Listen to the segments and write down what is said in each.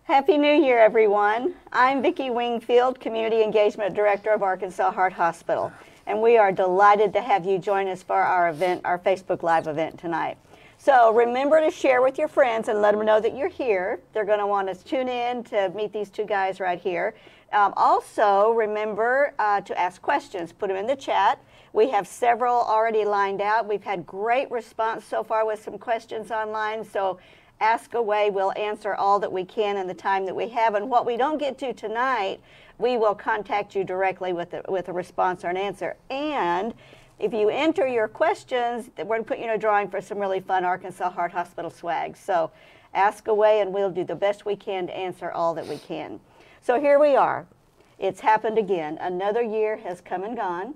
Happy New Year, everyone. I'm Vicki Wingfield, Community Engagement Director of Arkansas Heart Hospital, and we are delighted to have you join us for our event, our Facebook Live event tonight. So remember to share with your friends and let them know that you're here. They're going to want to tune in to meet these two guys right here. Also, remember to ask questions. Put them in the chat. We have several already lined out. We've had great response so far with some questions online, so ask away. We'll answer all that we can in the time that we have. And what we don't get to tonight, we will contact you directly with a response or an answer. And if you enter your questions, we're going to put you in a drawing for some really fun Arkansas Heart Hospital swag. So ask away, and we'll do the best we can to answer all that we can. So here we are. It's happened again. Another year has come and gone,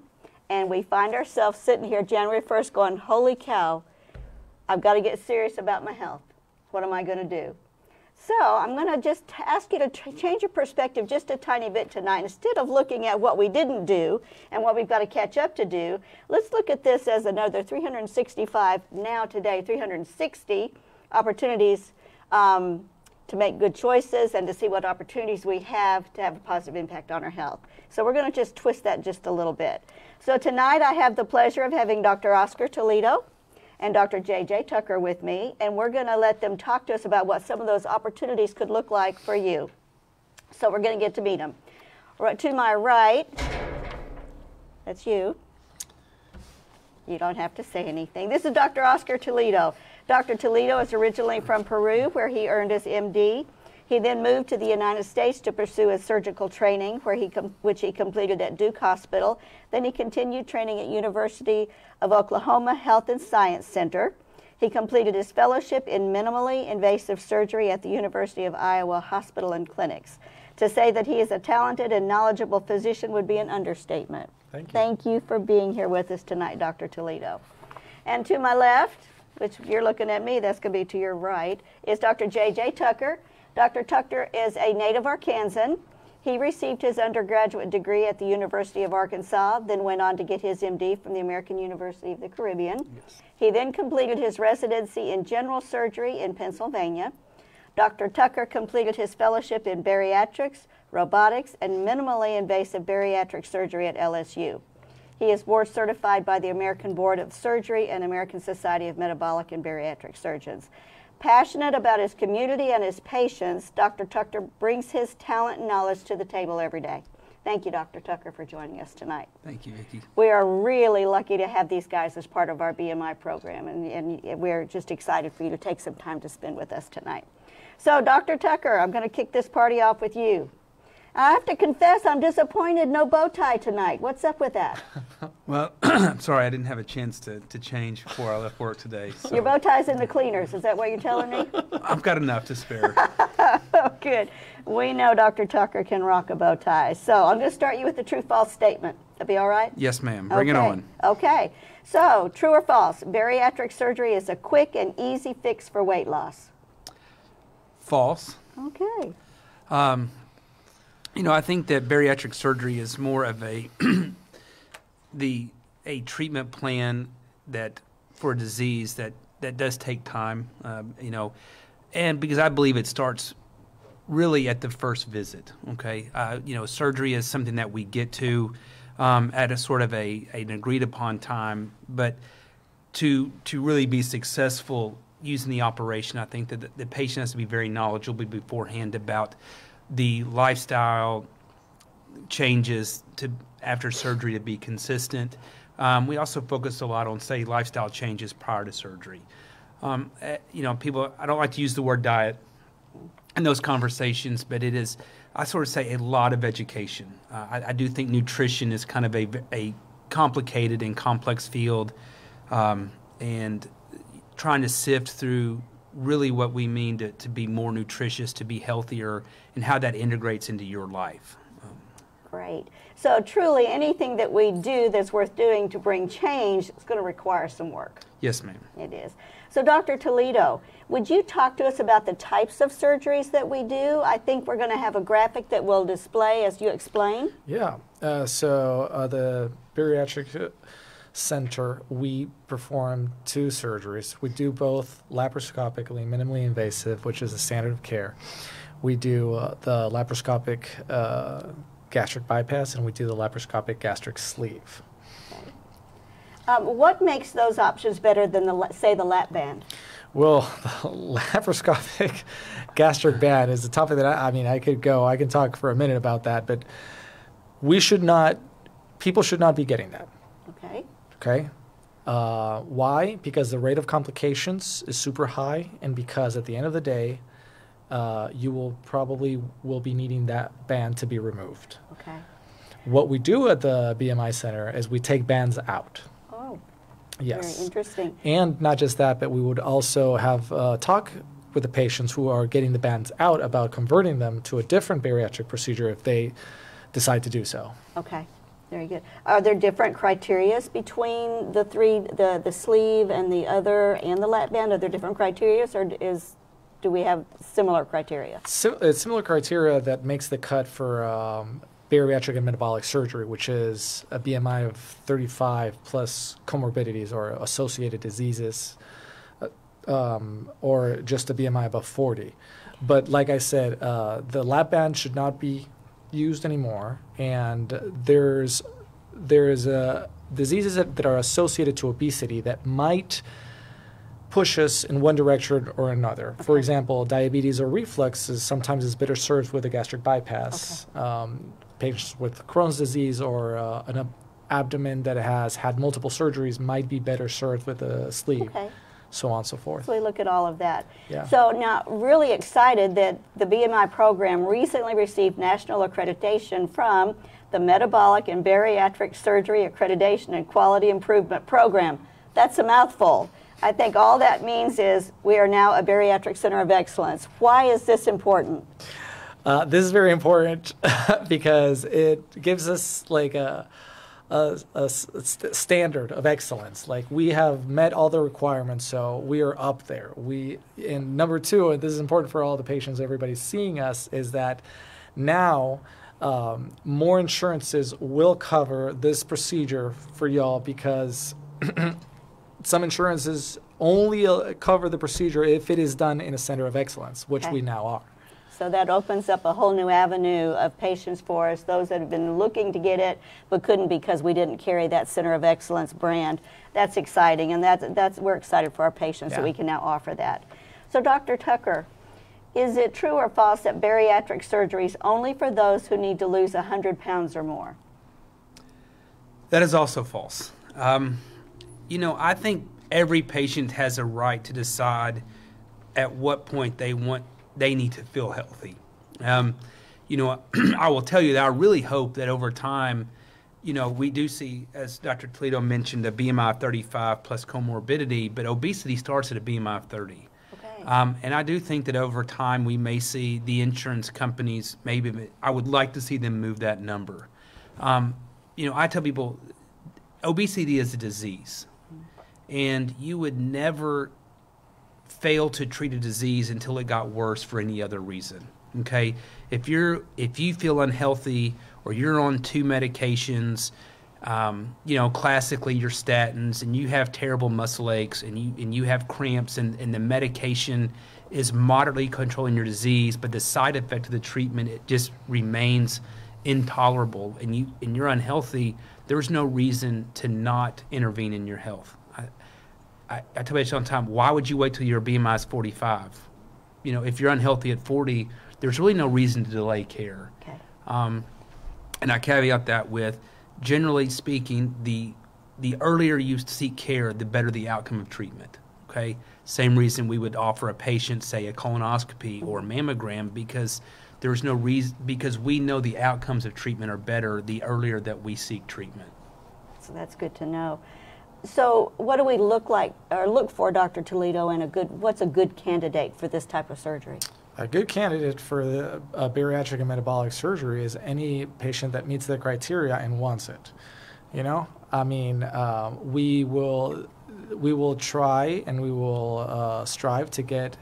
and we find ourselves sitting here January 1st going, holy cow, I've got to get serious about my health. What am I going to do? So I'm going to just ask you to change your perspective just a tiny bit tonight. Instead of looking at what we didn't do and what we've got to catch up to do, let's look at this as another 365, now today, 360 opportunities to make good choices and to see what opportunities we have to have a positive impact on our health. So we're going to just twist that just a little bit. So tonight I have the pleasure of having Dr. Oscar Toledo and Dr. J.J. Tucker with me, and we're going to let them talk to us about what some of those opportunities could look like for you. So we're going to get to meet them. Right to my right, that's you. You don't have to say anything. This is Dr. Oscar Toledo. Dr. Toledo is originally from Peru, where he earned his MD. He then moved to the United States to pursue his surgical training, which he completed at Duke Hospital. Then he continued training at University of Oklahoma Health and Science Center. He completed his fellowship in minimally invasive surgery at the University of Iowa Hospital and Clinics. To say that he is a talented and knowledgeable physician would be an understatement. Thank you. Thank you for being here with us tonight, Dr. Toledo. And to my left, which you're looking at me, that's going to be to your right, is Dr. J.J. Tucker. Dr. Tucker is a native Arkansan. He received his undergraduate degree at the University of Arkansas, then went on to get his MD from the American University of the Caribbean. Yes. He then completed his residency in general surgery in Pennsylvania. Dr. Tucker completed his fellowship in bariatrics, robotics, and minimally invasive bariatric surgery at LSU. He is board certified by the American Board of Surgery and American Society of Metabolic and Bariatric Surgeons. Passionate about his community and his patients, Dr. Tucker brings his talent and knowledge to the table every day. Thank you, Dr. Tucker, for joining us tonight. Thank you, Vicki. We are really lucky to have these guys as part of our BMI program, and we're just excited for you to take some time to spend with us tonight. So, Dr. Tucker, I'm going to kick this party off with you. I have to confess, I'm disappointed no bow tie tonight. What's up with that? Well, I'm sorry, I didn't have a chance to change before I left work today. So. Your bow tie's in the cleaners. Is that what you're telling me? I've got enough to spare. Oh, good. We know Dr. Tucker can rock a bow tie. So I'm going to start you with the true-false statement. That be all right? Yes, ma'am. Bring it on. Okay. So, true or false, bariatric surgery is a quick and easy fix for weight loss? False. Okay. You know, I think that bariatric surgery is more of a a treatment plan that for a disease that does take time. You know, and because I believe it starts really at the first visit. Okay, you know, surgery is something that we get to at a sort of an agreed upon time, but to really be successful using the operation, I think that the patient has to be very knowledgeable beforehand about the lifestyle changes to after surgery to be consistent. We also focus a lot on, say, lifestyle changes prior to surgery. You know, people, I don't like to use the word diet in those conversations, but it is, I sort of say, a lot of education. I do think nutrition is kind of a complicated and complex field, and trying to sift through really what we mean to be more nutritious, to be healthier, and how that integrates into your life. Great. So truly anything that we do that's worth doing to bring change is going to require some work. Yes, ma'am. It is. So Dr. Toledo, would you talk to us about the types of surgeries that we do? I think we're going to have a graphic that will display as you explain. Yeah. So the bariatric center, we perform 2 surgeries. We do both laparoscopically, minimally invasive, which is a standard of care. We do the laparoscopic gastric bypass, and we do the laparoscopic gastric sleeve. What makes those options better than say the lap band? Well, the laparoscopic gastric band is a topic that I can talk for a minute about that, but people should not be getting that. Okay. Okay. Why? Because the rate of complications is super high, and because at the end of the day, you will probably be needing that band to be removed. Okay. What we do at the BMI Center is we take bands out. Oh. Yes. Very interesting. And not just that, but we would also have talk with the patients who are getting the bands out about converting them to a different bariatric procedure if they decide to do so. Okay. Very good. Are there different criterias between the three, the sleeve and the other and the lap band? Are there different criterias, or do we have similar criteria? It's similar criteria that makes the cut for bariatric and metabolic surgery, which is a BMI of 35 plus comorbidities or associated diseases, or just a BMI above 40. But like I said, the lap band should not be used anymore, and there's diseases that are associated to obesity that might push us in one direction or another. Okay. For example, diabetes or reflux sometimes better served with a gastric bypass. Okay. Patients with Crohn's disease or an abdomen that has had multiple surgeries might be better served with a sleeve. Okay. So on and so forth. So we look at all of that. Yeah. So now, really excited that the BMI program recently received national accreditation from the Metabolic and Bariatric Surgery Accreditation and Quality Improvement Program. That's a mouthful. I think all that means is we are now a bariatric center of excellence. Why is this important? This is very important because it gives us like a standard of excellence. Like, we have met all the requirements, so we are up there. And number two, and this is important for all the patients, everybody's seeing us, is that now more insurances will cover this procedure for y'all, because some insurances only cover the procedure if it is done in a center of excellence, which we now are. So that opens up a whole new avenue of patients for us, those that have been looking to get it but couldn't because we didn't carry that Center of Excellence brand. That's exciting, and we're excited for our patients that we can now offer that. So Dr. Tucker, is it true or false that bariatric surgery is only for those who need to lose 100 pounds or more? That is also false. I think every patient has a right to decide at what point they need to feel healthy. I will tell you that I really hope that over time, we do see, as Dr. Toledo mentioned, a BMI of 35 plus comorbidity, but obesity starts at a BMI of 30. Okay. And I do think that over time we may see the insurance companies, I would like to see them move that number. I tell people obesity is a disease, and you would never fail to treat a disease until it got worse for any other reason. Okay, if you feel unhealthy or you're on 2 medications, classically your statins, and you have terrible muscle aches and you have cramps, and the medication is moderately controlling your disease, but the side effect of the treatment, it just remains intolerable, and you're unhealthy, there's no reason to not intervene in your health. I tell patients all the time, why would you wait till your BMI is 45? If you're unhealthy at 40, there's really no reason to delay care. Okay. And I caveat that with, generally speaking, the earlier you seek care, the better the outcome of treatment. Okay. Same reason we would offer a patient, say, a colonoscopy or a mammogram, because there's no reason, because we know the outcomes of treatment are better the earlier that we seek treatment. So that's good to know. So what do we look for, Dr. Toledo, and what's a good candidate for this type of surgery? A good candidate for the bariatric and metabolic surgery is any patient that meets the criteria and wants it. We will try and we will strive to get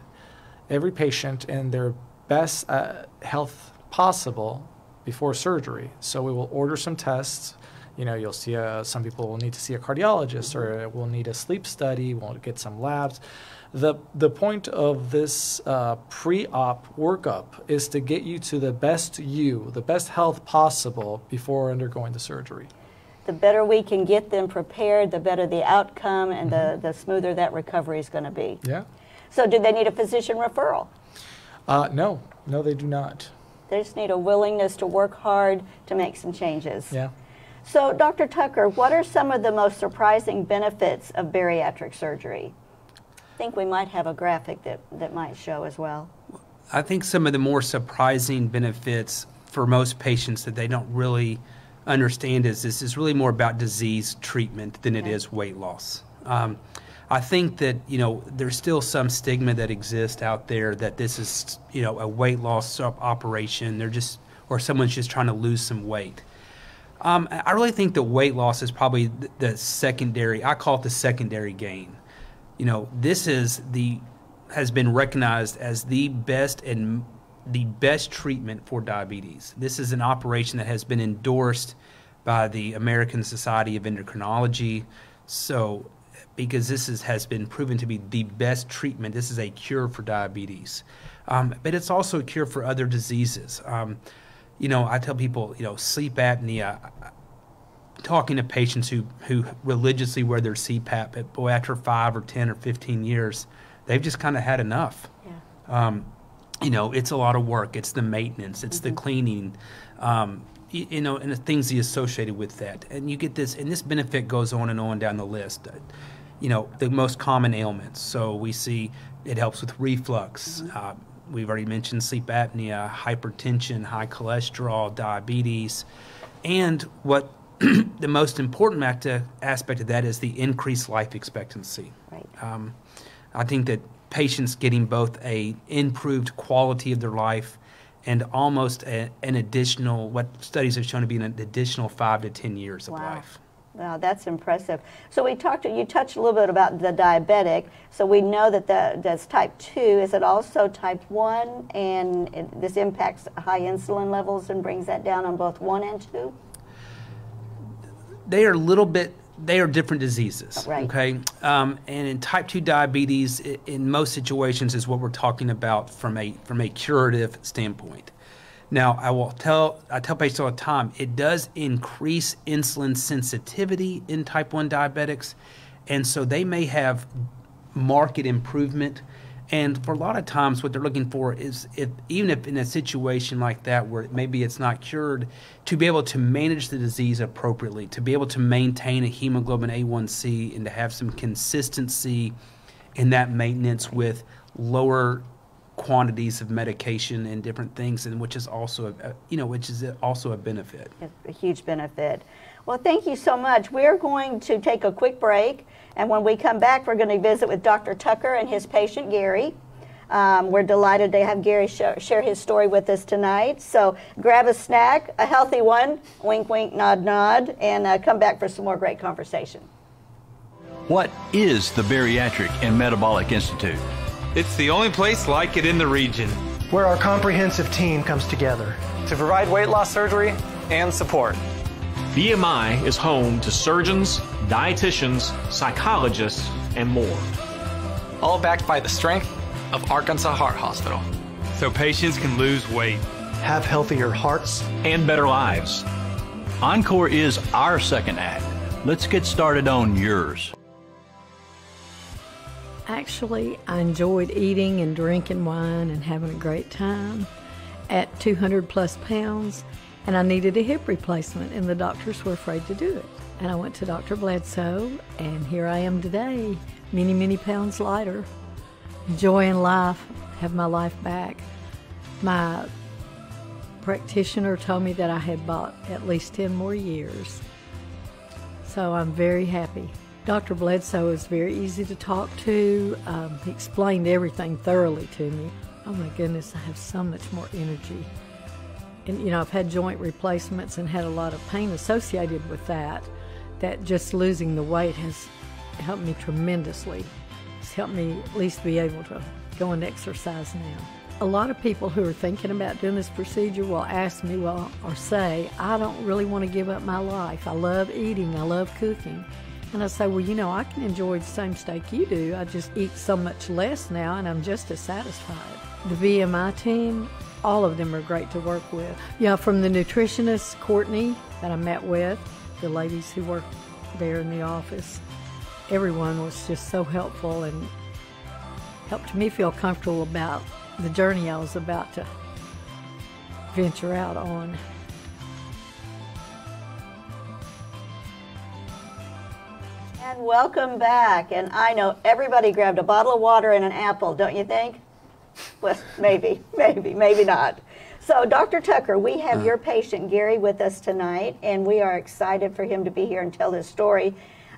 every patient in their best health possible before surgery. So we will order some tests You'll see some people will need to see a cardiologist, or will need a sleep study, will get some labs. The point of this pre-op workup is to get you to the best the best health possible before undergoing the surgery. The better we can get them prepared, the better the outcome, and the smoother that recovery is going to be. Yeah. So do they need a physician referral? No, they do not. They just need a willingness to work hard to make some changes. Yeah. So, Dr. Tucker, what are some of the most surprising benefits of bariatric surgery? I think we might have a graphic that might show as well. I think some of the more surprising benefits for most patients that they don't really understand is this is really more about disease treatment than it is weight loss. I think that, there's still some stigma that exists out there that this is, a weight loss operation. Or someone's just trying to lose some weight. I really think that weight loss is probably the secondary, I call it the secondary gain. This has been recognized as the best treatment for diabetes. This is an operation that has been endorsed by the American Society of Endocrinology. So, because this has been proven to be the best treatment, this is a cure for diabetes. But it's also a cure for other diseases. I tell people, sleep apnea, talking to patients who religiously wear their CPAP, but boy, after 5 or 10 or 15 years, they've just kind of had enough. Yeah. It's a lot of work. It's the maintenance. It's the cleaning, and the things associated with that. And you get this, and this benefit goes on and on down the list. The most common ailments. So we see it helps with reflux. We've already mentioned sleep apnea, hypertension, high cholesterol, diabetes. And what the most important aspect of that is the increased life expectancy. Right. I think that patients getting both an improved quality of their life and almost an additional, what studies have shown to be an additional 5 to 10 years of life. Wow, that's impressive. So you touched a little bit about the diabetic. So we know that that's type 2. Is it also type 1? And this impacts high insulin levels and brings that down on both 1 and 2? They are different diseases. Right. Okay. And in type 2 diabetes, in most situations, is what we're talking about from a curative standpoint. Now, I tell patients all the time, it does increase insulin sensitivity in type 1 diabetics, and so they may have marked improvement. And for a lot of times, what they're looking for is, even if in a situation like that where maybe it's not cured, to be able to manage the disease appropriately, to be able to maintain a hemoglobin A1C, and to have some consistency in that maintenance with lower quantities of medication and different things, and which is also a benefit. A huge benefit. Well, thank you so much. We're going to take a quick break, and when we come back, we're going to visit with Dr. Tucker and his patient Gary. We're delighted to have Gary share his story with us tonight. So grab a snack, a healthy one, wink, wink, nod, nod, and come back for some more great conversation. What is the Bariatric and Metabolic Institute? It's the only place like it in the region, where our comprehensive team comes together to provide weight loss surgery and support. BMI is home to surgeons, dietitians, psychologists, and more. All backed by the strength of Arkansas Heart Hospital. So patients can lose weight, have healthier hearts, and better lives. Encore is our second act. Let's get started on yours. Actually, I enjoyed eating and drinking wine and having a great time at 200 plus pounds, and I needed a hip replacement, and the doctors were afraid to do it. And I went to Dr. Bledsoe, and here I am today, many, many pounds lighter, enjoying life, have my life back. My practitioner told me that I had bought at least 10 more years, so I'm very happy. Dr. Bledsoe is very easy to talk to. He explained everything thoroughly to me. Oh my goodness, I have so much more energy. And I've had joint replacements and had a lot of pain associated with that just losing the weight has helped me tremendously. It's helped me at least be able to go and exercise now. A lot of people who are thinking about doing this procedure will ask me, or say, I don't really want to give up my life. I love eating, I love cooking. And I say, well, you know, I can enjoy the same steak you do. I just eat so much less now, and I'm just as satisfied. The VMI team, all of them are great to work with. Yeah, from the nutritionist, Courtney, that I met with, the ladies who work there in the office, everyone was just so helpful and helped me feel comfortable about the journey I was about to venture out on. And welcome back. And I know everybody grabbed a bottle of water and an apple, don't you think? Well, maybe not. So, Dr. Tucker, we have your patient Gary with us tonight, and we are excited for him to be here and tell his story.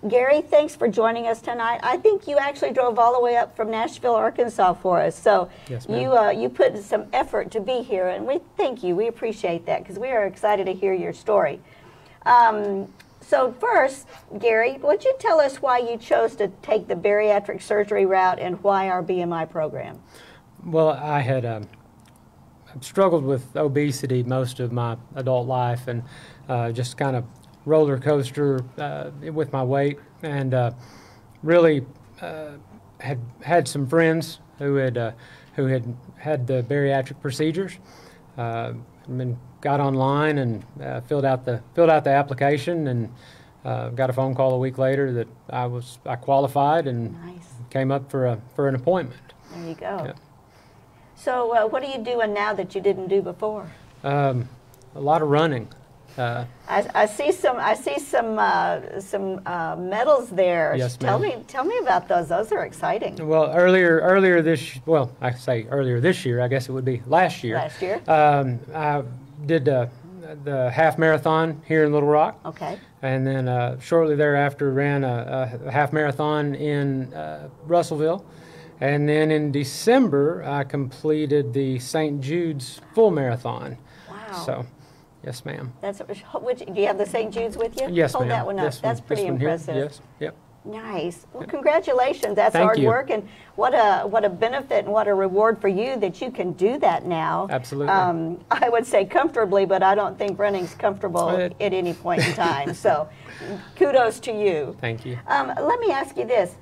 Gary, thanks for joining us tonight. I think you actually drove all the way up from Nashville, Arkansas for us. So yes, you put some effort to be here, and we thank you. We appreciate that because we are excited to hear your story. So first, Gary, would you tell us why you chose to take the bariatric surgery route and why our BMI program? Well, I had struggled with obesity most of my adult life, and just kind of roller coaster with my weight, and really had some friends who had the bariatric procedures. Got online and filled out the application, and got a phone call a week later that I qualified and came up for an appointment. There you go. Yeah. So what are you doing now that you didn't do before? A lot of running. I see some medals there. Yes, tell ma'am. me about those. Those are exciting. Well, earlier this year, I guess it would be last year. Last year. I did the half marathon here in Little Rock. Okay. And then shortly thereafter ran a half marathon in Russellville. And then in December, I completed the St. Jude's full marathon. Wow. So, yes, ma'am. Do you have the St. Jude's with you? Yes, Hold ma'am. that one up. That's pretty impressive. Yes. Yep. Nice. Well, congratulations. That's Thank hard you. work, and what a benefit and what a reward for you that you can do that now. Absolutely. I would say comfortably, but I don't think running's comfortable at any point in time. So, kudos to you. Thank you. Let me ask you this.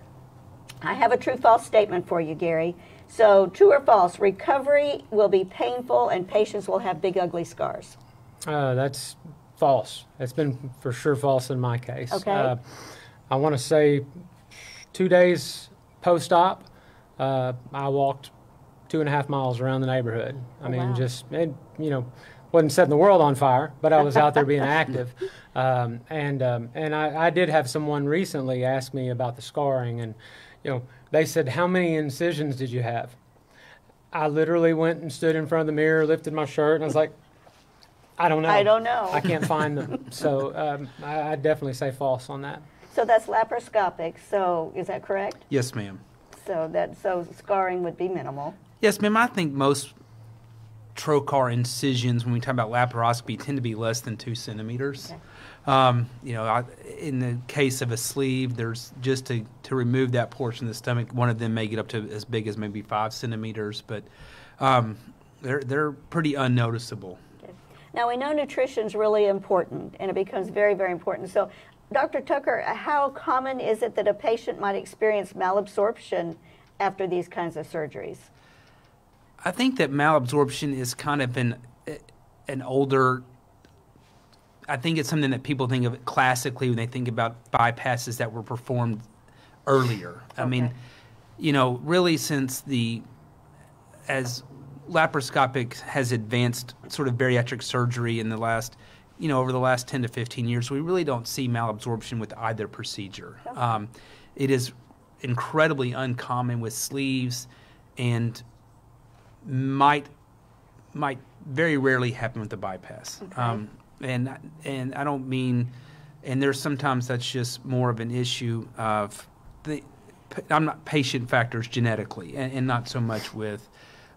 I have a true-false statement for you, Gary. So, true or false, recovery will be painful and patients will have big, ugly scars. That's false. It's been for sure false in my case. Okay. I want to say 2 days post-op, I walked 2.5 miles around the neighborhood. I mean, wow. Wasn't setting the world on fire, but I was out there being active. And I did have someone recently ask me about the scarring, and they said, "How many incisions did you have?" I literally went and stood in front of the mirror, lifted my shirt, and I was like, I don't know. I don't know. I can't find them. So I definitely say false on that. So that's laparoscopic. So is that correct? Yes, ma'am. So scarring would be minimal. Yes, ma'am. I think most trocar incisions, when we talk about laparoscopy, tend to be less than 2 centimeters. Okay. In the case of a sleeve, there's just to remove that portion of the stomach. One of them may get up to as big as maybe 5 centimeters, but they're pretty unnoticeable. Okay. Now we know nutrition's really important, and it becomes very, very important. So, Dr. Tucker, how common is it that a patient might experience malabsorption after these kinds of surgeries? I think that malabsorption is kind of an older. I think it's something that people think of classically when they think about bypasses that were performed earlier. Okay. I mean, really as laparoscopic has advanced sort of bariatric surgery in the last, over the last 10 to 15 years, we really don't see malabsorption with either procedure. Okay. It is incredibly uncommon with sleeves and might very rarely happen with the bypass. Okay. And I don't mean, and there's sometimes that's just more of an issue of I'm not patient factors genetically and not so much with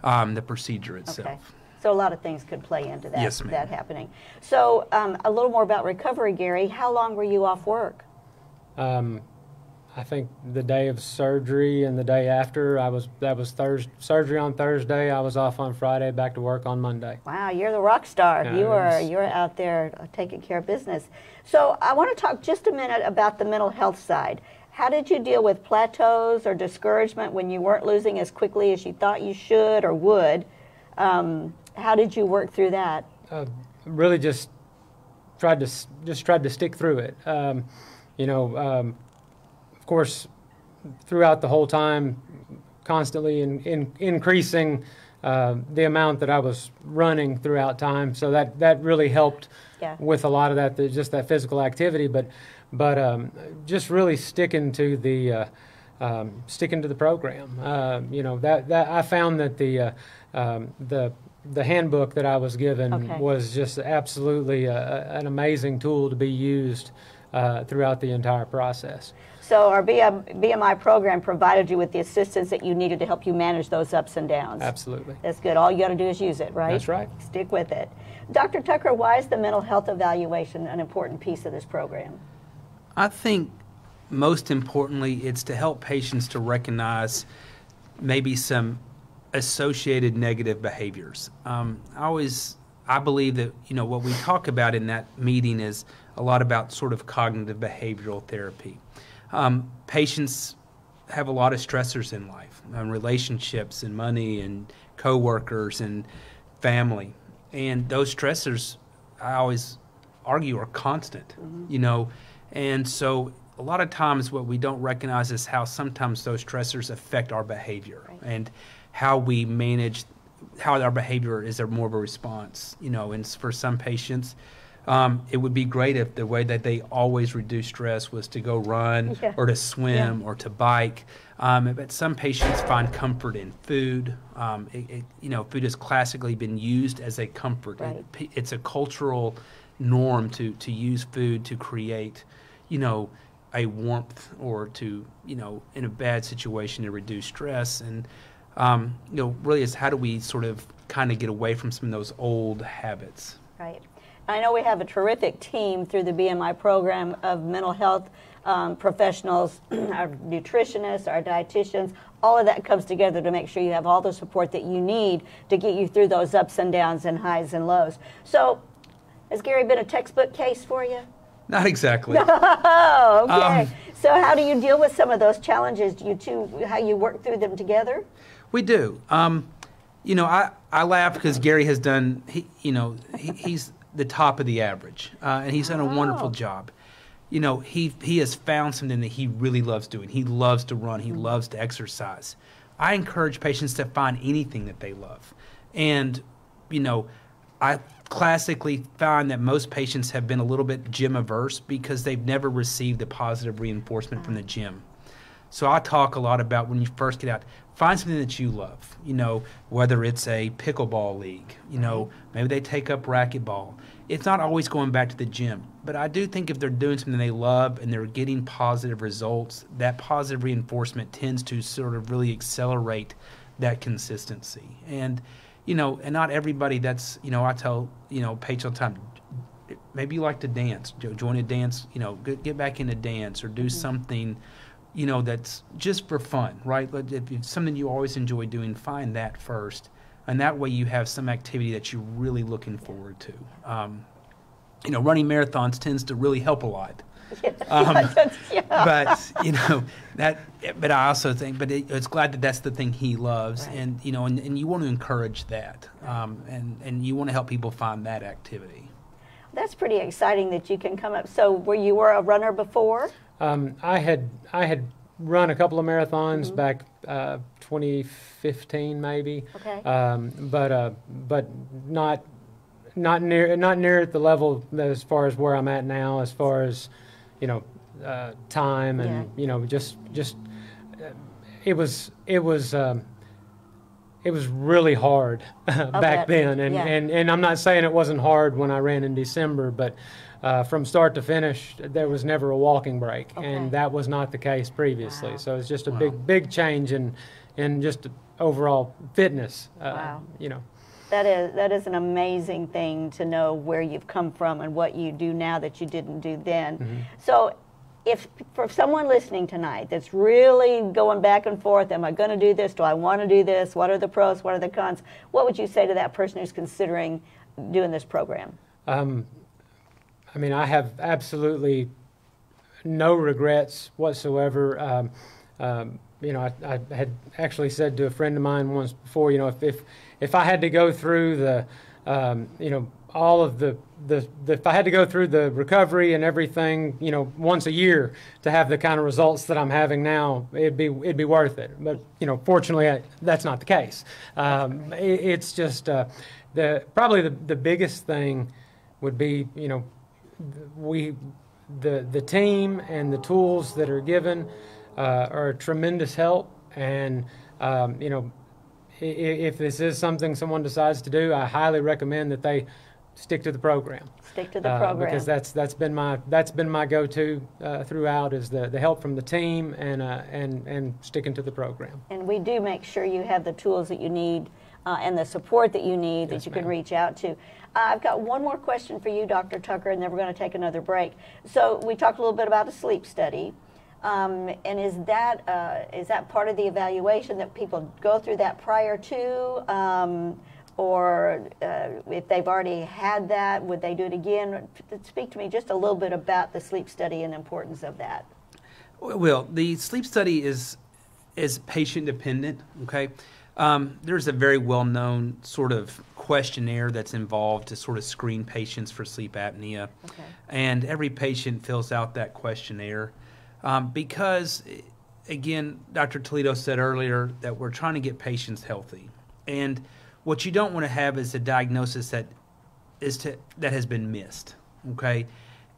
the procedure itself. Okay. So a lot of things could play into that, Yes, ma'am. that happening. So a little more about recovery, Gary. How long were you off work? I I think the day of surgery and the day after, that was surgery on Thursday. I was off on Friday, back to work on Monday. Wow, you're the rock star. Yeah, You're out there taking care of business. So I want to talk just a minute about the mental health side. How did you deal with plateaus or discouragement when you weren't losing as quickly as you thought you should or would? How did you work through that? Really just tried to stick through it. Of course, throughout the whole time, constantly increasing the amount that I was running throughout time. So that really helped with a lot of that, just that physical activity. But just really sticking to the program. That I found that the handbook that I was given was just absolutely an amazing tool to be used throughout the entire process. So our BMI program provided you with the assistance that you needed to help you manage those ups and downs. Absolutely. That's good. All you got to do is use it, right? That's right. Stick with it. Dr. Tucker, why is the mental health evaluation an important piece of this program? I think most importantly, it's to help patients to recognize maybe some associated negative behaviors. I believe that, what we talk about in that meeting is a lot about sort of cognitive behavioral therapy. Patients have a lot of stressors in life, relationships and money and coworkers and family. And those stressors, I always argue, are constant, And so a lot of times what we don't recognize is how sometimes those stressors affect our behavior and how we manage, how our behavior is more of a response, And for some patients, it would be great if the way that they always reduce stress was to go run or to swim or to bike. But some patients find comfort in food. Food has classically been used as a comfort. Right. It's a cultural norm to use food to create, a warmth or to, in a bad situation to reduce stress. And, really is how do we sort of kind of get away from some of those old habits? Right. I know we have a terrific team through the BMI program of mental health professionals, our nutritionists, our dietitians. All of that comes together to make sure you have all the support that you need to get you through those ups and downs and highs and lows. So, has Gary been a textbook case for you? Not exactly. Oh, okay. So how do you deal with some of those challenges? How you work through them together? We do. I laugh because Gary has done, he's the top of the average, and he's done a wonderful job. He has found something that he really loves doing. He loves to run. He loves to exercise. I encourage patients to find anything that they love. And, I classically find that most patients have been a little bit gym averse because they've never received the positive reinforcement from the gym. So I talk a lot about when you first get out, find something that you love, whether it's a pickleball league, maybe they take up racquetball. It's not always going back to the gym, but I do think if they're doing something they love and they're getting positive results, that positive reinforcement tends to sort of really accelerate that consistency. And, and not everybody that's, I tell, patients all the time, maybe you like to dance, join a dance, get back into dance or do something, that's just for fun, right? If it's something you always enjoy doing, find that first. And that way you have some activity that you're really looking forward to. Running marathons tends to really help a lot. But, but I also think, it's glad that that's the thing he loves. Right. And, and you want to encourage that. And you want to help people find that activity. That's pretty exciting that you can come up. So you were a runner before? I had run a couple of marathons back 2015 maybe. Okay. But not near at the level as far as where I'm at now, as far as time and just it was really hard back then, and I'm not saying it wasn't hard when I ran in December, but from start to finish there was never a walking break, and that was not the case previously. Wow. So it's just a big change in just overall fitness. Wow. That is an amazing thing to know where you've come from and what you do now that you didn't do then. Mm-hmm. So if for someone listening tonight that's really going back and forth, am I going to do this? Do I want to do this? What are the pros? What are the cons? What would you say to that person who's considering doing this program? I mean, I have absolutely no regrets whatsoever. You know, I had actually said to a friend of mine once before, you know, if I had to go through the, you know, all of the if I had to go through the recovery and everything, you know, once a year to have the kind of results that I'm having now, it'd be worth it. But you know, fortunately, that's not the case. It's just probably the biggest thing would be, you know, the team and the tools that are given are a tremendous help. And you know, if this is something someone decides to do, I highly recommend that they stick to the program. Stick to the program, because that's been my go-to throughout, is the help from the team and sticking to the program. And we do make sure you have the tools that you need and the support that you need, that you can reach out to. I've got one more question for you, Dr. Tucker, and then we're going to take another break. So we talked a little bit about a sleep study. And is that part of the evaluation, that people go through that prior to, or if they've already had that, would they do it again? Speak to me just a little bit about the sleep study and the importance of that. Well, the sleep study is patient dependent. Okay, there's a very well-known sort of questionnaire that's involved to sort of screen patients for sleep apnea, and every patient fills out that questionnaire. Because, again, Dr. Toledo said earlier that we're trying to get patients healthy. And what you don't want to have is a diagnosis that has been missed, okay?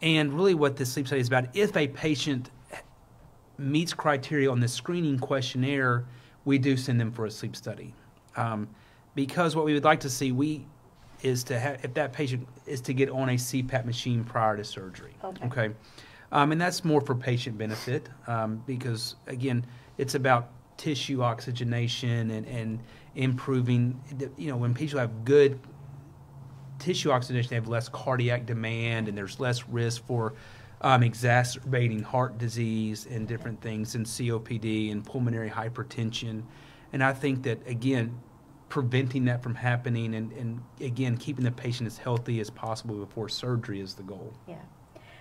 And really what this sleep study is about, if a patient meets criteria on the screening questionnaire, we do send them for a sleep study. Because what we would like to see is to have, if that patient is to get on a CPAP machine prior to surgery, okay? And that's more for patient benefit because, again, it's about tissue oxygenation and improving. You know, when people have good tissue oxygenation, they have less cardiac demand, and there's less risk for exacerbating heart disease and different things, and COPD and pulmonary hypertension. And I think that, again, preventing that from happening and again, keeping the patient as healthy as possible before surgery is the goal. Yeah.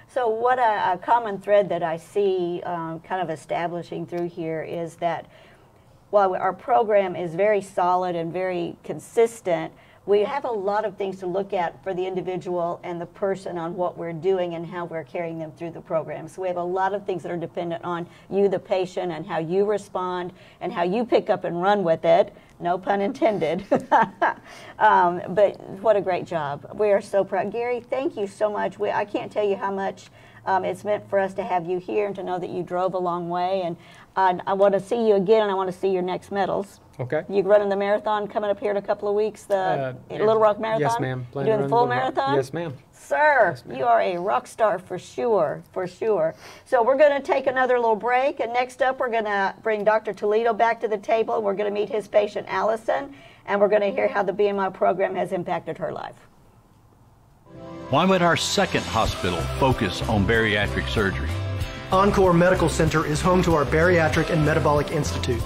So what a common thread that I see kind of establishing through here is that while our program is very solid and very consistent, we have a lot of things to look at for the individual and the person on what we're doing and how we're carrying them through the program. So we have a lot of things that are dependent on you, the patient, and how you respond and how you pick up and run with it. No pun intended. But what a great job. We are so proud. Gary, thank you so much. I can't tell you how much it's meant for us to have you here and to know that you drove a long way. And I want to see you again, and I want to see your next medals. Okay. You're running the marathon coming up here in a couple of weeks, the Little Rock Marathon? Yes, ma'am. You doing the full marathon? Yes, ma'am. Sir, yes, ma'am. You are a rock star for sure, for sure. So we're going to take another little break, and next up we're going to bring Dr. Toledo back to the table. We're going to meet his patient, Allison, and we're going to hear how the BMI program has impacted her life. Why would our second hospital focus on bariatric surgery? Encore Medical Center is home to our Bariatric and Metabolic Institute,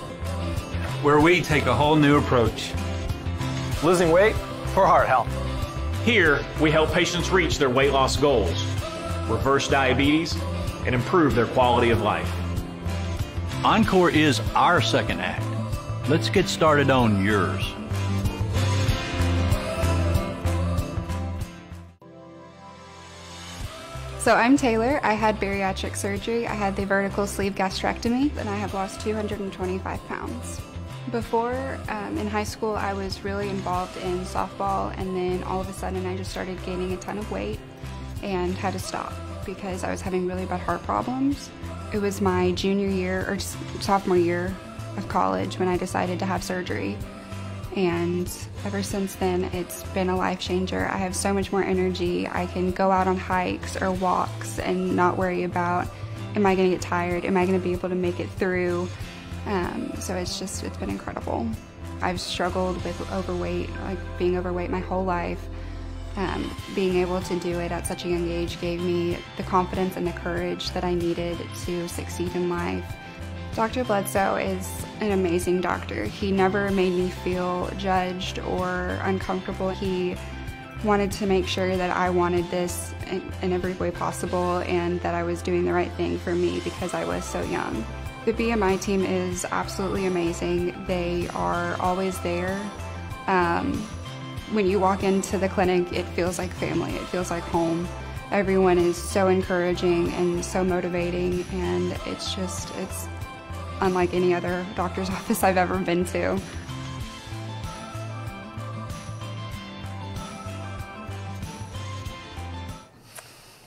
where we take a whole new approach. Losing weight for heart health. Here, we help patients reach their weight loss goals, reverse diabetes, and improve their quality of life. Encore is our second act. Let's get started on yours. So I'm Taylor. I had bariatric surgery. I had the vertical sleeve gastrectomy, and I have lost 225 pounds. Before, in high school, I was really involved in softball, and then all of a sudden I just started gaining a ton of weight and had to stop because I was having really bad heart problems. It was my junior year or sophomore year of college when I decided to have surgery. And ever since then, it's been a life changer. I have so much more energy. I can go out on hikes or walks and not worry about, am I going to get tired? Am I going to be able to make it through? So it's been incredible. I've struggled with overweight, like being overweight my whole life. Being able to do it at such a young age gave me the confidence and the courage that I needed to succeed in life. Dr. Bledsoe is an amazing doctor. He never made me feel judged or uncomfortable. He wanted to make sure that I wanted this in every way possible and that I was doing the right thing for me because I was so young. The BMI team is absolutely amazing. They are always there. When you walk into the clinic, it feels like family. It feels like home. Everyone is so encouraging and so motivating, and it's unlike any other doctor's office I've ever been to.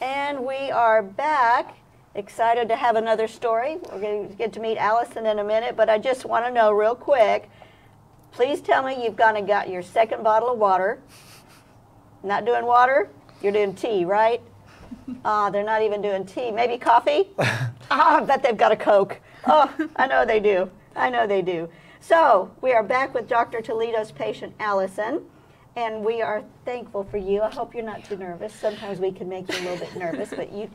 And we are back. Excited to have another story. We're going to get to meet Allison in a minute, but I just want to know real quick, please tell me you've gone and got your second bottle of water. Not doing water? You're doing tea, right? They're not even doing tea. Maybe coffee? I bet they've got a Coke. Oh, I know they do. I know they do. So we are back with Dr. Toledo's patient, Allison, and we are thankful for you. I hope you're not too nervous. Sometimes we can make you a little bit nervous, but you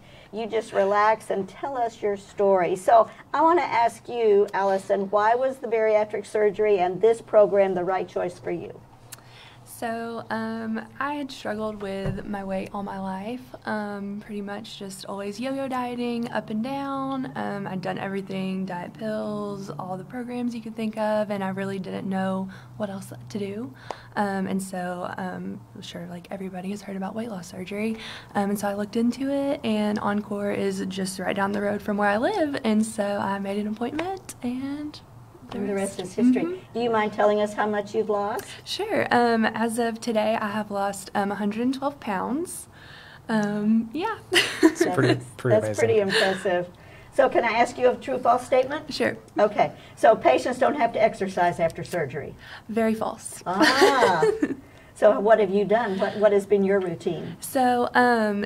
just relax and tell us your story. So I want to ask you, Allison, why was the bariatric surgery and this program the right choice for you? So I had struggled with my weight all my life, pretty much just always yo-yo dieting up and down. I'd done everything, diet pills, all the programs you could think of, and I really didn't know what else to do. And so I'm sure like everybody has heard about weight loss surgery. And so I looked into it, and Encore is just right down the road from where I live. And so I made an appointment, and the rest is history. Do you mind telling us how much you've lost? Sure. As of today, I have lost 112 pounds. Yeah. It's pretty That's amazing. pretty impressive. So can I ask you a true false statement? Sure. Okay. So patients don't have to exercise after surgery? Very false. So what have you done? What has been your routine? So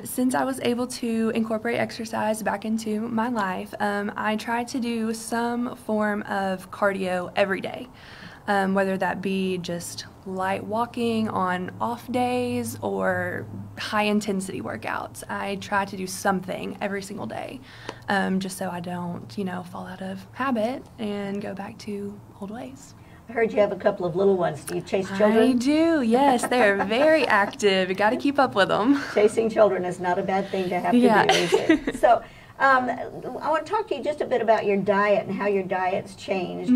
since I was able to incorporate exercise back into my life, I try to do some form of cardio every day, whether that be just light walking on off days or high intensity workouts. I try to do something every single day, just so I don't, fall out of habit and go back to old ways. I heard you have a couple of little ones. Do you chase children? I do, yes. They're very active. You got to keep up with them. Chasing children is not a bad thing to have to do, is it? So I want to talk to you just a bit about your diet and how your diet's changed.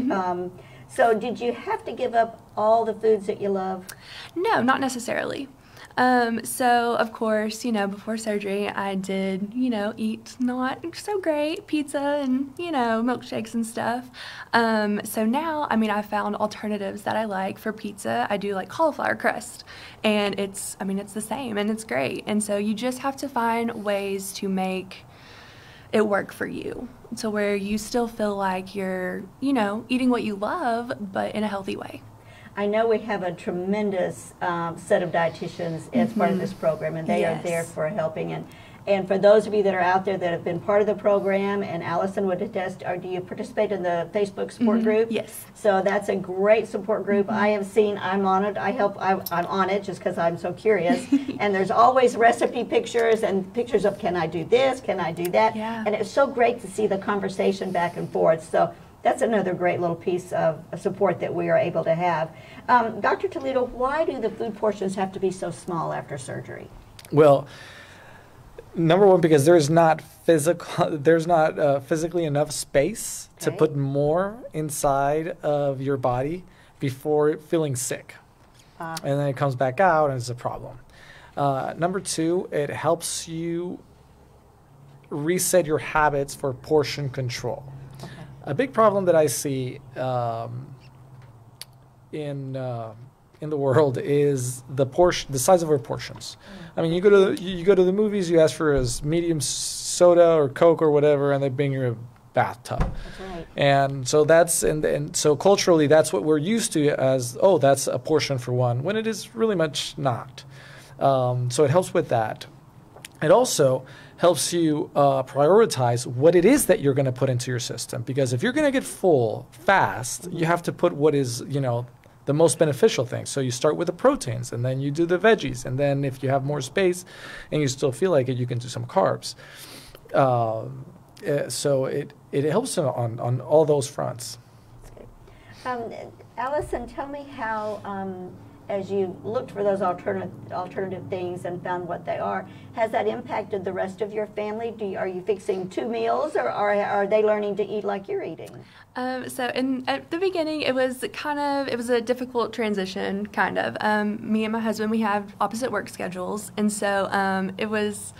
So did you have to give up all the foods that you love? No, not necessarily. So, of course, before surgery, I did, eat not so great pizza and, milkshakes and stuff. So now, I found alternatives that I like for pizza. I do like cauliflower crust, and it's the same, and it's great. And so you just have to find ways to make it work for you, to where you still feel like you're, eating what you love, but in a healthy way. I know we have a tremendous set of dietitians as part of this program, and they are there for helping. And for those of you that are out there that have been part of the program, and Allison would attest, do you participate in the Facebook support group? Yes. So that's a great support group. I have seen, I'm on it. I'm on it just because I'm so curious. And there's always recipe pictures and pictures of, can I do this? Can I do that? Yeah. And it's so great to see the conversation back and forth. So that's another great little piece of support that we are able to have. Dr. Toledo, why do the food portions have to be so small after surgery? Well, number one, because there's not physically enough space to put more inside of your body before feeling sick. And then it comes back out and it's a problem. Number two, it helps you reset your habits for portion control. A big problem that I see in the world is the size of our portions. You go to the movies, you ask for a medium soda or Coke or whatever, and they bring you a bathtub. That's right. And so and so culturally, that's what we're used to as, oh, that's a portion for one, when it is really much not. So it helps with that. It also helps you prioritize what it is that you're going to put into your system. Because if you're going to get full fast, you have to put what is, the most beneficial things. So you start with the proteins, and then you do the veggies, and then if you have more space and you still feel like it, you can do some carbs. So it helps on all those fronts. Allison, tell me how, as you looked for those alternative things and found what they are, has that impacted the rest of your family? Are you fixing 2 meals, or are they learning to eat like you're eating? So at the beginning, it was a difficult transition, kind of. Me and my husband, we have opposite work schedules, and so it was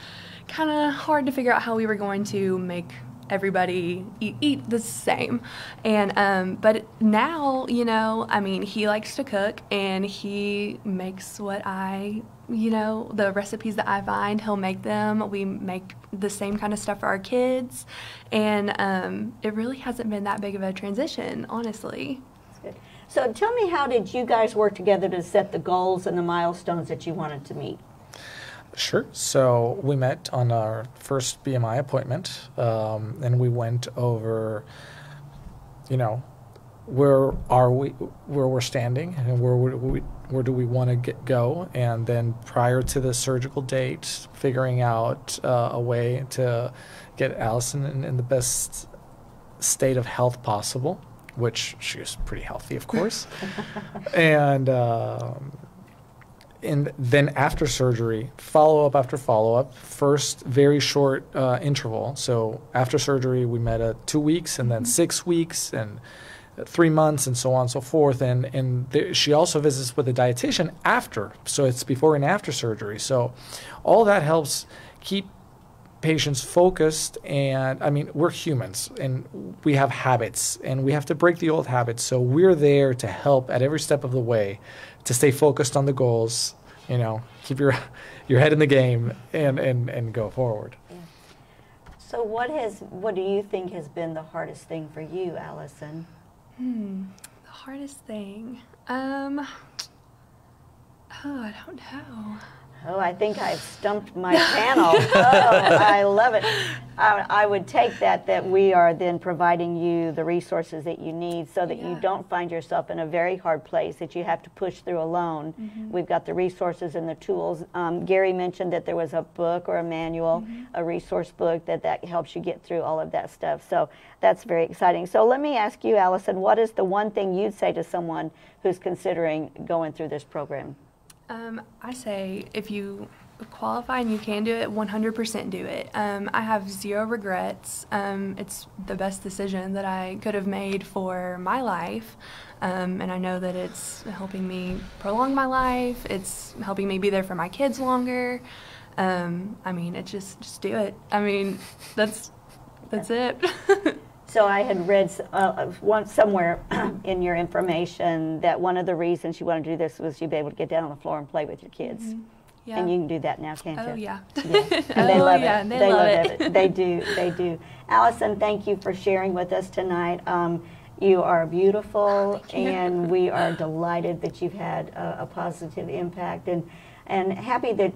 kind of hard to figure out how we were going to make everybody eat the same. And but now, I mean, he likes to cook, and he makes what the recipes that I find, he'll make them. We make the same kind of stuff for our kids, and it really hasn't been that big of a transition, honestly. That's good. So tell me, how did you guys work together to set the goals and the milestones that you wanted to meet? Sure. So we met on our first BMI appointment, and we went over, where we're standing, and where do we want to go, and then prior to the surgical date, figuring out a way to get Allison in the best state of health possible, which she is pretty healthy, of course, and then after surgery, follow-up after follow-up, first very short interval. So after surgery, we met at 2 weeks, and then 6 weeks, and 3 months, and so on and so forth. And she also visits with a dietitian after, so it's before and after surgery. So all that helps keep patients focused. And I mean, we're humans, and we have habits, and we have to break the old habits. So we're there to help at every step of the way, to stay focused on the goals, keep your head in the game, and go forward. Yeah. So what do you think has been the hardest thing for you, Allison? The hardest thing? I don't know. Oh, I think I've stumped my panel. Oh, I love it. I would take that we are then providing you the resources that you need, so that you don't find yourself in a very hard place that you have to push through alone. We've got the resources and the tools. Gary mentioned that there was a book or a manual, a resource book that helps you get through all of that stuff. So that's very exciting. So let me ask you, Allison, what is the one thing you'd say to someone who's considering going through this program? I say, if you qualify and you can do it, 100% do it. I have 0 regrets. It's the best decision that I could have made for my life, and I know that it's helping me prolong my life. It's helping me be there for my kids longer. I mean, it's just do it. I mean, that's it. So I had read somewhere in your information that one of the reasons you wanted to do this was you'd be able to get down on the floor and play with your kids. Yeah. And you can do that now, can't you? Oh, yeah. And they love it. They love it. They do. Allison, thank you for sharing with us tonight. You are beautiful, and we are delighted that you've had a positive impact, and happy that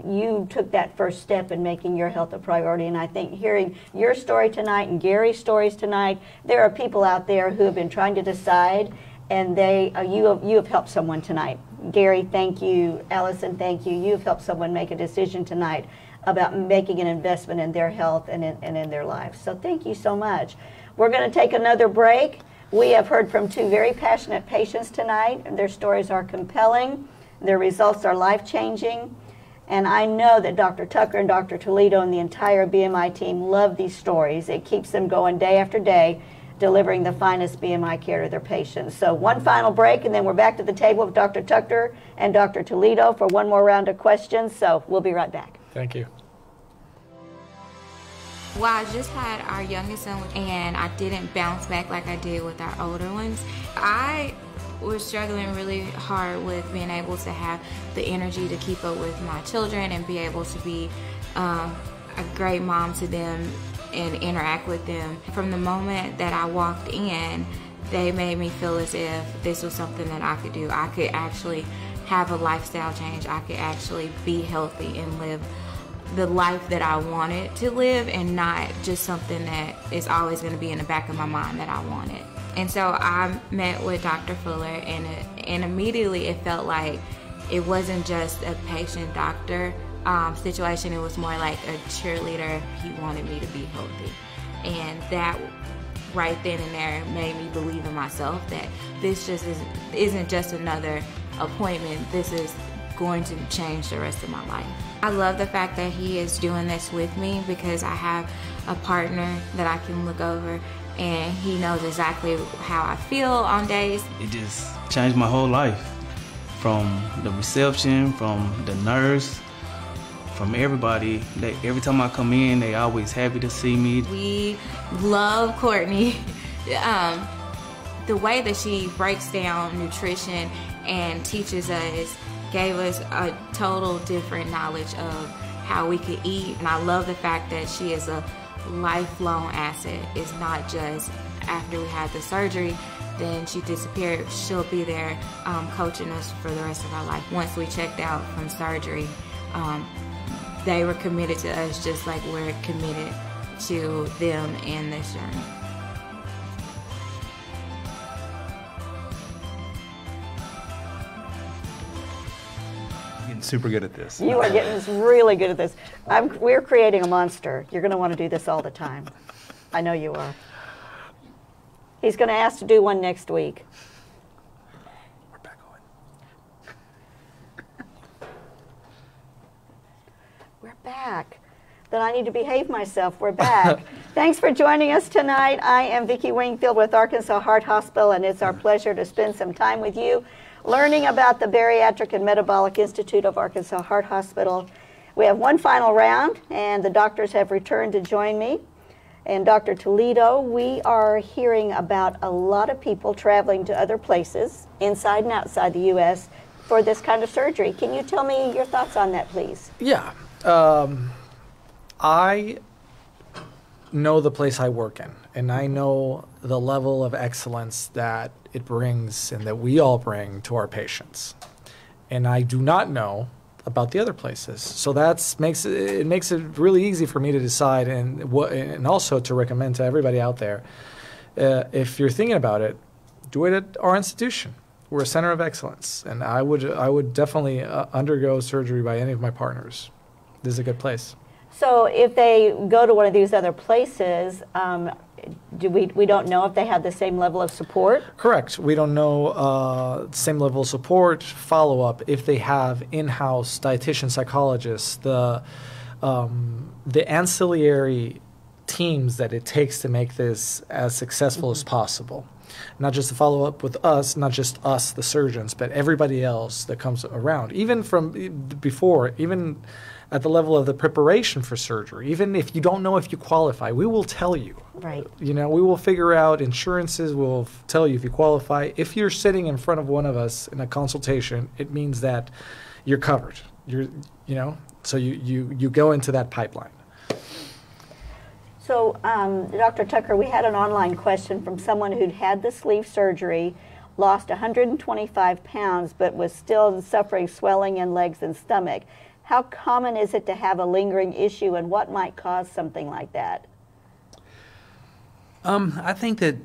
you took that first step in making your health a priority. And I think hearing your story tonight and Gary's stories tonight, there are people out there who have been trying to decide, and you have helped someone tonight. Gary, thank you. Allison, thank you. You have helped someone make a decision tonight about making an investment in their health and in their lives. So thank you so much. We're going to take another break. We have heard from 2 very passionate patients tonight, and their stories are compelling. Their results are life-changing, and I know that Dr. Tucker and Dr. Toledo and the entire BMI team love these stories. It keeps them going day after day, delivering the finest BMI care to their patients. So one final break, and then we're back to the table with Dr. Tucker and Dr. Toledo for one more round of questions, so we'll be right back. Thank you. Well, I just had our youngest son, and I didn't bounce back like I did with our older ones. I was struggling really hard with being able to have the energy to keep up with my children and be able to be a great mom to them and interact with them. From the moment that I walked in, they made me feel as if this was something that I could do. I could actually have a lifestyle change. I could actually be healthy and live the life that I wanted to live and not just something that is always going to be in the back of my mind that I wanted. And so I met with Dr. Fuller, and immediately it felt like it wasn't just a patient-doctor situation. It was more like a cheerleader. He wanted me to be healthy. And that right then and there made me believe in myself that this just isn't just another appointment. This is going to change the rest of my life. I love the fact that he is doing this with me because I have a partner that I can look over, and he knows exactly how I feel on days. It just changed my whole life. From the reception, from the nurse, from everybody. Every time I come in, they always happy to see me. We love Courtney. The way that she breaks down nutrition and teaches us gave us a total different knowledge of how we could eat. And I love the fact that she is a lifelong asset. It's not just after we had the surgery, then she disappeared. She'll be there coaching us for the rest of our life. Once we checked out from surgery, they were committed to us just like we're committed to them in this journey. Getting super good at this. You are getting really good at this. We're creating a monster. You're going to want to do this all the time. I know you are. He's going to ask to do one next week. We're back on. We're back. Then I need to behave myself. We're back. Thanks for joining us tonight. I am Vicki Wingfield with Arkansas Heart Hospital, and it's our pleasure to spend some time with you learning about the Bariatric and Metabolic Institute of Arkansas Heart Hospital. We have one final round, and the doctors have returned to join me. And Dr. Toledo, we are hearing about a lot of people traveling to other places, inside and outside the U.S., for this kind of surgery. Can you tell me your thoughts on that, please? Yeah. I know the place I work in, and I know the level of excellence that it brings and that we all bring to our patients. And I do not know about the other places. So that makes it really easy for me to decide and also to recommend to everybody out there, if you're thinking about it, do it at our institution. We're a center of excellence, and I would definitely undergo surgery by any of my partners. This is a good place. So if they go to one of these other places, we don't know if they have the same level of support? Correct. We don't know same level of support, follow-up, if they have in-house dietitian psychologists, the ancillary teams that it takes to make this as successful as possible. Not just to follow up with us, not just us, the surgeons, but everybody else that comes around. Even from before, even at the level of the preparation for surgery, even if you don't know if you qualify, we will tell you. Right. You know, we will figure out insurances, we'll tell you if you qualify. If you're sitting in front of one of us in a consultation, it means that you're covered. So you go into that pipeline. So, Dr. Tucker, we had an online question from someone who'd had the sleeve surgery, lost 125 pounds, but was still suffering swelling in legs and stomach. How common is it to have a lingering issue, and what might cause something like that? I think that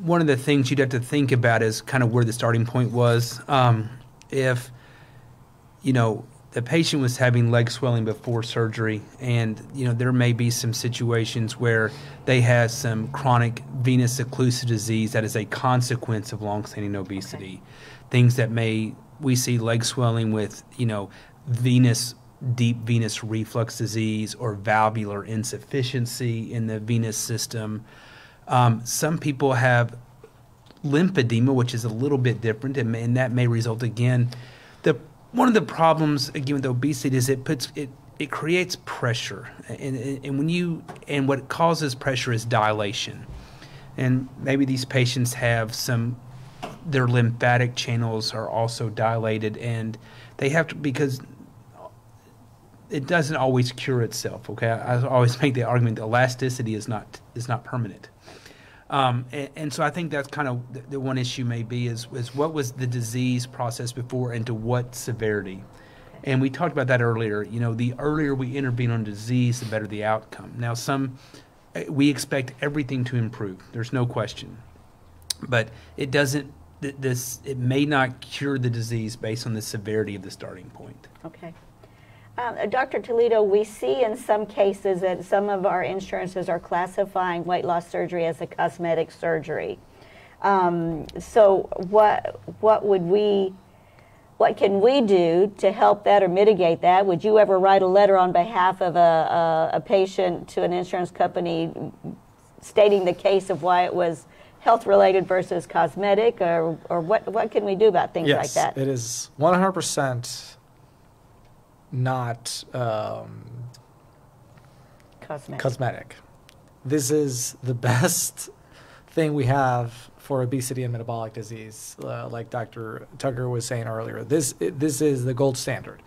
one of the things you'd have to think about is kind of where the starting point was. If, the patient was having leg swelling before surgery, and, there may be some situations where they have some chronic venous occlusive disease that is a consequence of long-standing obesity. Okay. Things that we see leg swelling with, deep venous reflux disease or valvular insufficiency in the venous system. Some people have lymphedema, which is a little bit different, and that may result again. One of the problems again with obesity is it creates pressure, and what causes pressure is dilation, and maybe these patients have their lymphatic channels are also dilated, and they have to, because it doesn't always cure itself. Okay, I always make the argument that elasticity is not permanent, and so I think that's kind of the one issue may be is what was the disease process before and to what severity, And we talked about that earlier. You know, the earlier we intervene on disease, the better the outcome. Now, we expect everything to improve. There's no question. But it doesn't, it may not cure the disease based on the severity of the starting point. Okay. Dr. Toledo, we see in some cases that some of our insurances are classifying weight loss surgery as a cosmetic surgery. So what can we do to help that or mitigate that? Would you ever write a letter on behalf of a patient to an insurance company stating the case of why it was health-related versus cosmetic, or what can we do about things like that? Yes, it is 100% not cosmetic. This is the best thing we have for obesity and metabolic disease, like Dr. Tucker was saying earlier. This is the gold standard.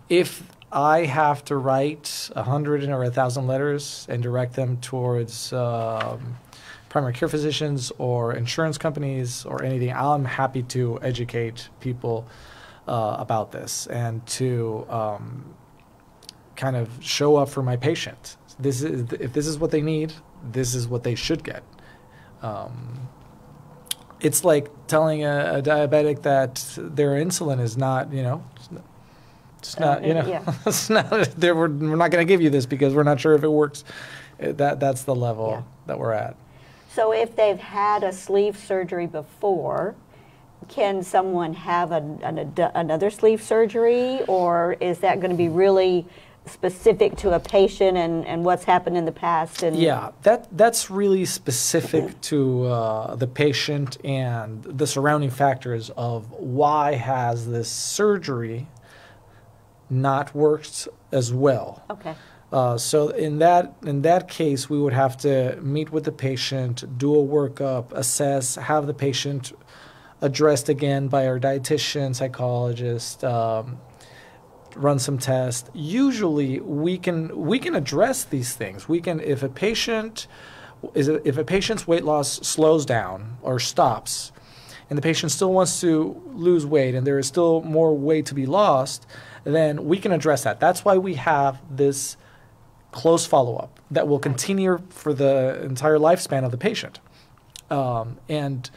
If I have to write 100 or 1,000 letters and direct them towards primary care physicians or insurance companies or anything, I'm happy to educate people about this and to kind of show up for my patient. If this is what they need, this is what they should get. It's like telling a diabetic that their insulin is not, it's not, it's not. We're not going to give you this because we're not sure if it works. That's the level that we're at. So if they've had a sleeve surgery before, can someone have another sleeve surgery, or is that going to be really specific to a patient and what's happened in the past? Yeah, that's really specific to the patient and the surrounding factors of why has this surgery not worked as well. Okay. So in that case, we would have to meet with the patient, do a workup, assess, have the patient addressed again by our dietitian, psychologist, run some tests. Usually, we can address these things. We can, if a patient's weight loss slows down or stops, and the patient still wants to lose weight, and there is still more weight to be lost, then we can address that. That's why we have this close follow-up that will continue for the entire lifespan of the patient. And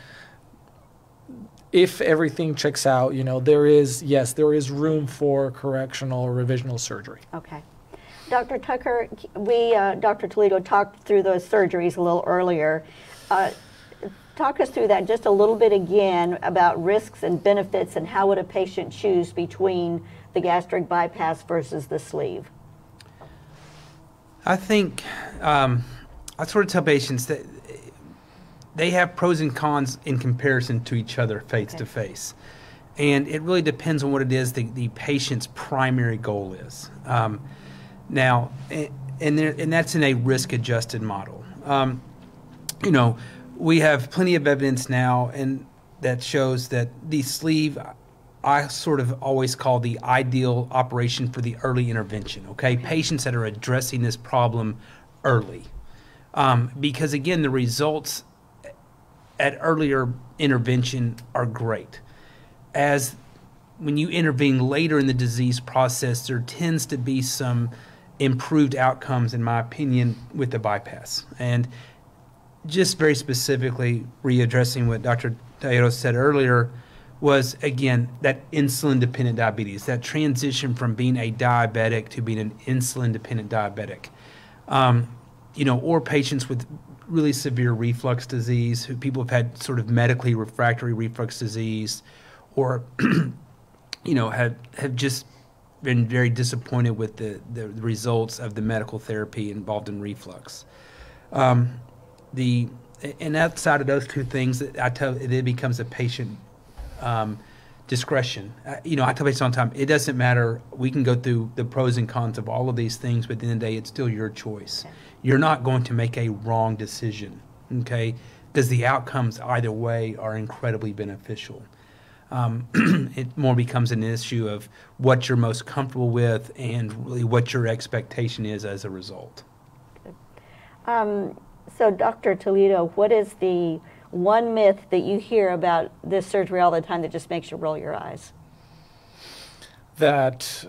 if everything checks out, there is room for correctional or revisional surgery. Okay. Dr. Tucker, Dr. Toledo talked through those surgeries a little earlier. Talk us through that just a little bit again about risks and benefits, and how would a patient choose between the gastric bypass versus the sleeve? I think I sort of tell patients that they have pros and cons in comparison to each other face to face. And it really depends on what it is the patient's primary goal is. Now, and that's in a risk-adjusted model. We have plenty of evidence now and that shows that the sleeve, I sort of always call the ideal operation for the early intervention, okay? Patients that are addressing this problem early. Because, again, the results at earlier intervention are great. As when you intervene later in the disease process, there tends to be some improved outcomes, in my opinion, with the bypass. And just very specifically, readdressing what Dr. Toledo said earlier, was, again, that insulin-dependent diabetes, that transition from being a diabetic to being an insulin-dependent diabetic. Or patients with really severe reflux disease, who people have had sort of medically refractory reflux disease, or, have just been very disappointed with the results of the medical therapy involved in reflux. And outside of those two things, it becomes a patient discretion. I tell patients all the time, it doesn't matter. We can go through the pros and cons of all of these things, but at the end of the day, it's still your choice. Okay. You're not going to make a wrong decision, okay? Because the outcomes either way are incredibly beneficial. It more becomes an issue of what you're most comfortable with and really what your expectation is as a result. So, Dr. Toledo, what is the one myth that you hear about this surgery all the time that just makes you roll your eyes? That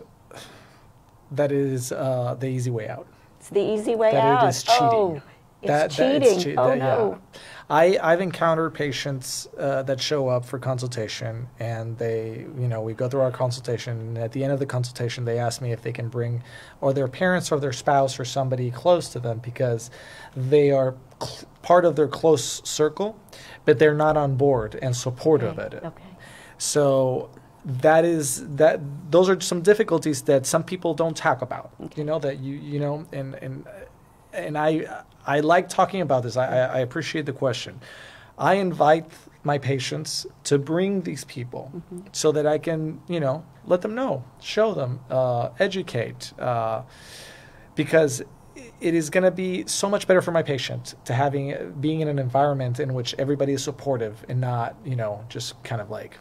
is the easy way out. It's the easy way That out. it is cheating. Oh, it's cheating. Oh, no. I've encountered patients that show up for consultation, and we go through our consultation, and at the end of the consultation, they ask me if they can bring or their parents or their spouse or somebody close to them because they are part of their close circle, but they're not on board and supportive of it. Okay. So those are some difficulties that some people don't talk about. Okay. And I like talking about this. I appreciate the question. I invite my patients to bring these people so that I can, let them know, show them, educate, because it is going to be so much better for my patient to being in an environment in which everybody is supportive and not, just kind of like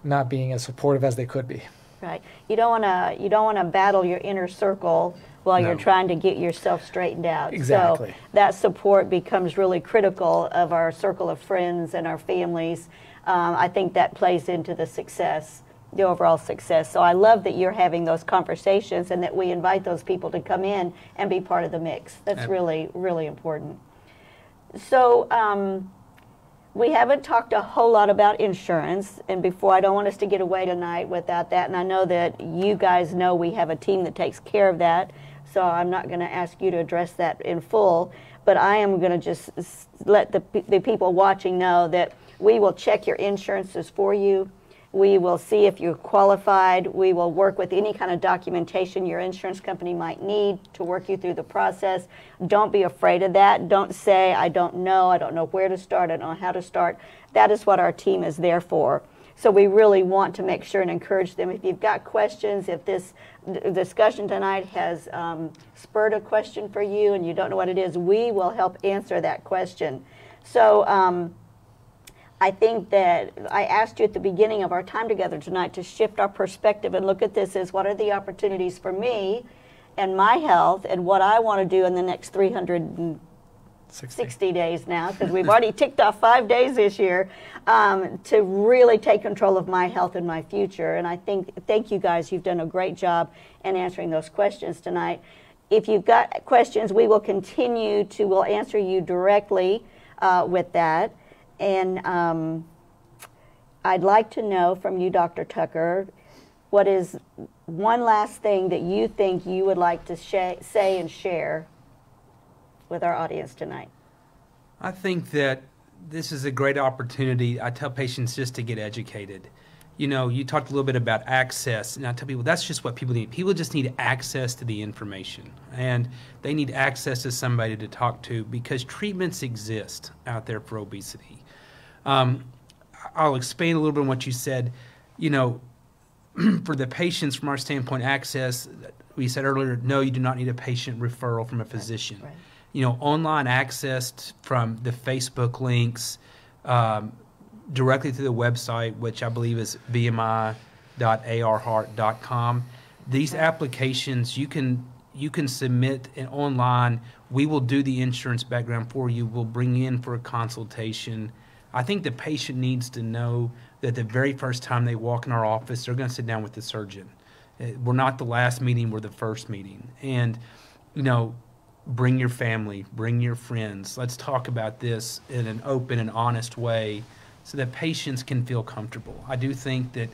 not being as supportive as they could be. Right. You don't want to battle your inner circle while you're trying to get yourself straightened out. Exactly. So that support becomes really critical of our circle of friends and our families. I think that plays into the success, the overall success. So I love that you're having those conversations and that we invite those people to come in and be part of the mix. That's really, really important. So we haven't talked a whole lot about insurance, and I don't want us to get away tonight without that, and I know that you guys know we have a team that takes care of that, so I'm not going to ask you to address that in full, but I am going to just let the people watching know that we will check your insurances for you. We will see if you're qualified. We will work with any kind of documentation your insurance company might need to work you through the process. Don't be afraid of that. Don't say, I don't know where to start, I don't know how to start. That is what our team is there for. So we really want to make sure and encourage them. If you've got questions, if this discussion tonight has spurred a question for you and you don't know what it is, we will help answer that question. So I think that I asked you at the beginning of our time together tonight to shift our perspective and look at this as what are the opportunities for me and my health and what I want to do in the next 360 days now, because we've already ticked off 5 days this year, to really take control of my health and my future. And I thank you guys. You've done a great job in answering those questions tonight. If you've got questions, we will continue to, we'll answer you directly with that. And I'd like to know from you, Dr. Tucker, what is one last thing that you think you would like to say and share with our audience tonight? I think that this is a great opportunity. I tell patients just to get educated. You talked a little bit about access, and I tell people that's just what people need. People just need access to the information, and they need access to somebody to talk to because treatments exist out there for obesity. I'll expand a little bit on what you said. For the patients, from our standpoint, access, we said earlier, no, you do not need a patient referral from a physician. Right. Online access from the Facebook links, directly to the website, which I believe is bmi.arheart.com. These applications you can submit online. We will do the insurance background for you. We'll bring you in for a consultation. I think the patient needs to know that the very first time they walk in our office, they're going to sit down with the surgeon. We're not the last meeting, we're the first meeting. And, bring your family, bring your friends. Let's talk about this in an open and honest way so that patients can feel comfortable. I do think that,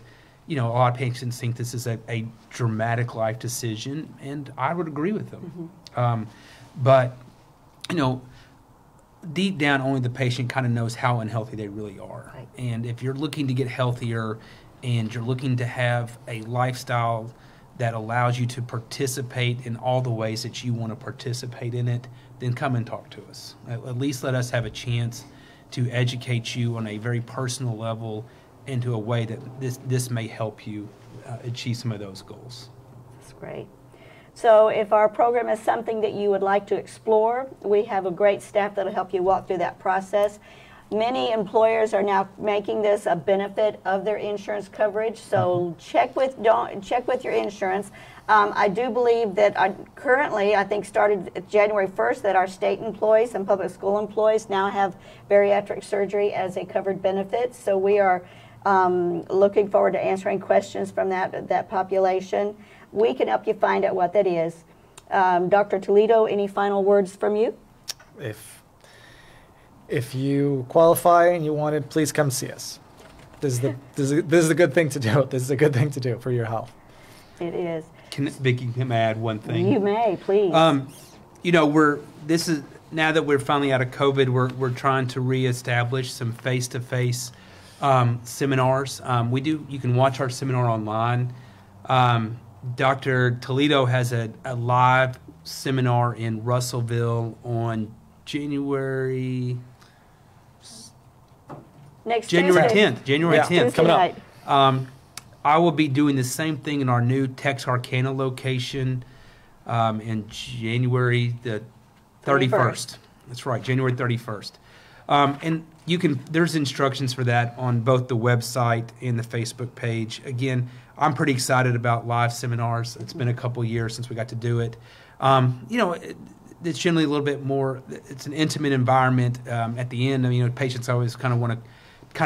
a lot of patients think this is a dramatic life decision, and I would agree with them. But, deep down, only the patient kind of knows how unhealthy they really are. Right. And if you're looking to get healthier and you're looking to have a lifestyle that allows you to participate in all the ways that you want to participate in it, then come and talk to us. At least let us have a chance to educate you on a very personal level into a way that this may help you achieve some of those goals. That's great. So if our program is something that you would like to explore, we have a great staff that will help you walk through that process. Many employers are now making this a benefit of their insurance coverage, so check with your insurance. I do believe that currently, I think started January 1st, that our state employees and public school employees now have bariatric surgery as a covered benefit. So we are Looking forward to answering questions from that population. We can help you find out what that is. Dr. Toledo, any final words from you? If you qualify and you want it, please come see us. This is a good thing to do. This is a good thing to do for your health. It is. Vicki, can I add one thing? You may, please. You know, now that we're finally out of COVID, we're trying to reestablish some face-to-face seminars. You can watch our seminar online. Dr. Toledo has a live seminar in Russellville on January Tuesday. 10th. January 10th. Coming up. I will be doing the same thing in our new Texarkana location in January the 31st. That's right, January 31st. And there's instructions for that on both the website and the Facebook page. Again, I'm pretty excited about live seminars. It's been a couple years since we got to do it. You know, it's generally a little bit more, it's an intimate environment at the end. I mean, patients always kind of want to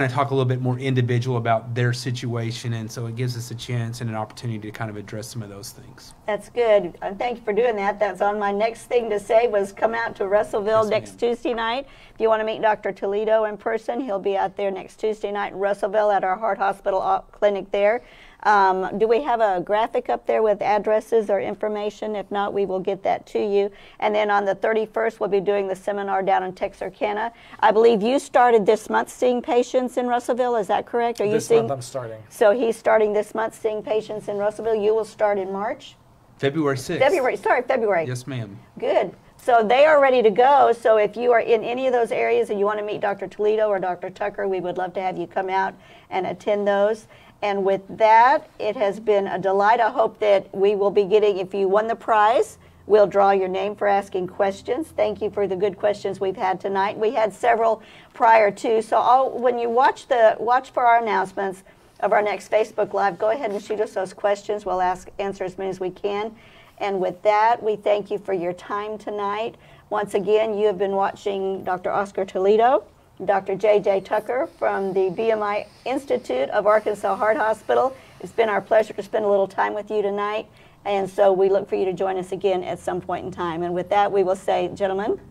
talk a little bit more individual about their situation, and so it gives us a chance and an opportunity to kind of address some of those things. That's good. Thank you for doing that. That's on my next thing to say was come out to Russellville next Tuesday night. If you want to meet Dr. Toledo in person, he'll be out there next Tuesday night in Russellville at our Heart Hospital clinic there. Do we have a graphic up there with addresses or information? If not, we will get that to you. And then on the 31st, we'll be doing the seminar down in Texarkana. I believe you started this month seeing patients in Russellville. Is that correct? This month I'm starting. So he's starting this month seeing patients in Russellville. You will start in March? February 6th. February. Yes, ma'am. Good. So they are ready to go. So if you are in any of those areas and you want to meet Dr. Toledo or Dr. Tucker, we would love to have you come out and attend those. And with that, it has been a delight. I hope that we will be getting, if you won the prize, we'll draw your name for asking questions. Thank you for the good questions we've had tonight. We had several prior to. So when you watch for our announcements of our next Facebook Live, go ahead and shoot us those questions. We'll answer as many as we can. And with that, we thank you for your time tonight. Once again, you have been watching Dr. Oscar Toledo, Dr. J.J. Tucker from the BMI Institute of Arkansas Heart Hospital. It's been our pleasure to spend a little time with you tonight, and so we look for you to join us again at some point in time. And with that, we will say, gentlemen,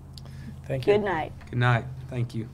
thank you. Good night. Good night. Thank you.